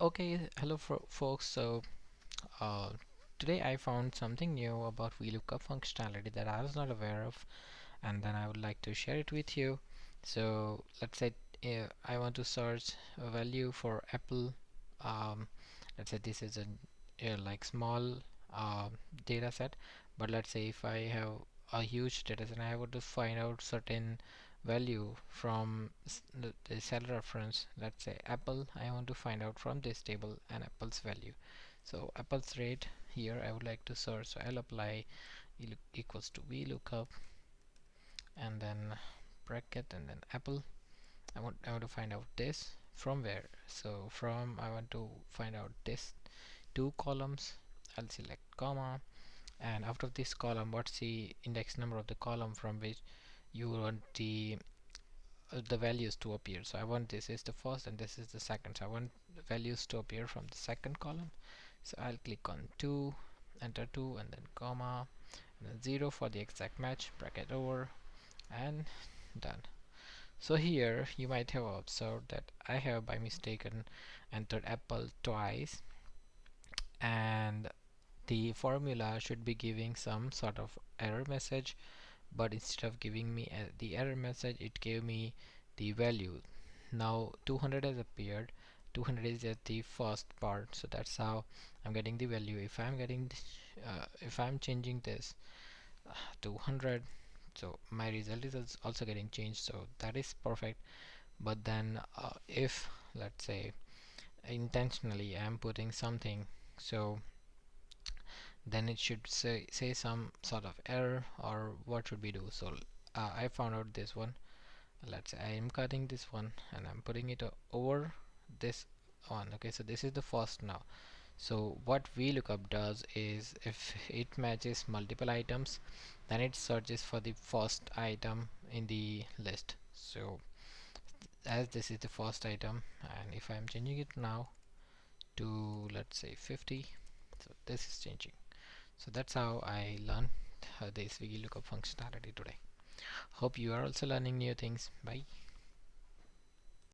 Okay, hello folks. Uh, today I found something new about Vlookup functionality that I was not aware of, and then I would like to share it with you. So let's say I want to search a value for Apple. Um, let's say this is a like small uh, data set, but let's say if I have a huge data set and I want to find out certain value from the cell reference, let's say Apple, I want to find out from this table and Apple's value. So Apple's rate here I would like to search, so I'll apply equals to VLOOKUP and then bracket and then Apple. I want to find out this from where. So from I want to find out this two columns. I'll select comma, and after this column, what's the index number of the column from which you want the values to appear. So I want this is the first and this is the second. So I want the values to appear from the second column. So I'll click on 2, enter 2 and then comma and then 0 for the exact match, bracket over and done. So here you might have observed that I have by mistaken entered Apple twice, and the formula should be giving some sort of error message, but instead of giving me the error message, it gave me the value. Now 200 has appeared. 200 is at the first part, so that's how I'm getting the value. If I'm changing this to 100, so my result is also getting changed, so that is perfect. But then if let's say intentionally I'm putting something, so then it should say some sort of error, or what should we do? So I found out this one. Let's say I am cutting this one and I'm putting it over this one. Okay, so this is the first now. So what VLOOKUP does is if it matches multiple items, then it searches for the first item in the list. So as this is the first item, and if I'm changing it now to let's say 50, so this is changing. So that's how I learned this VLOOKUP functionality today. Hope you are also learning new things. Bye.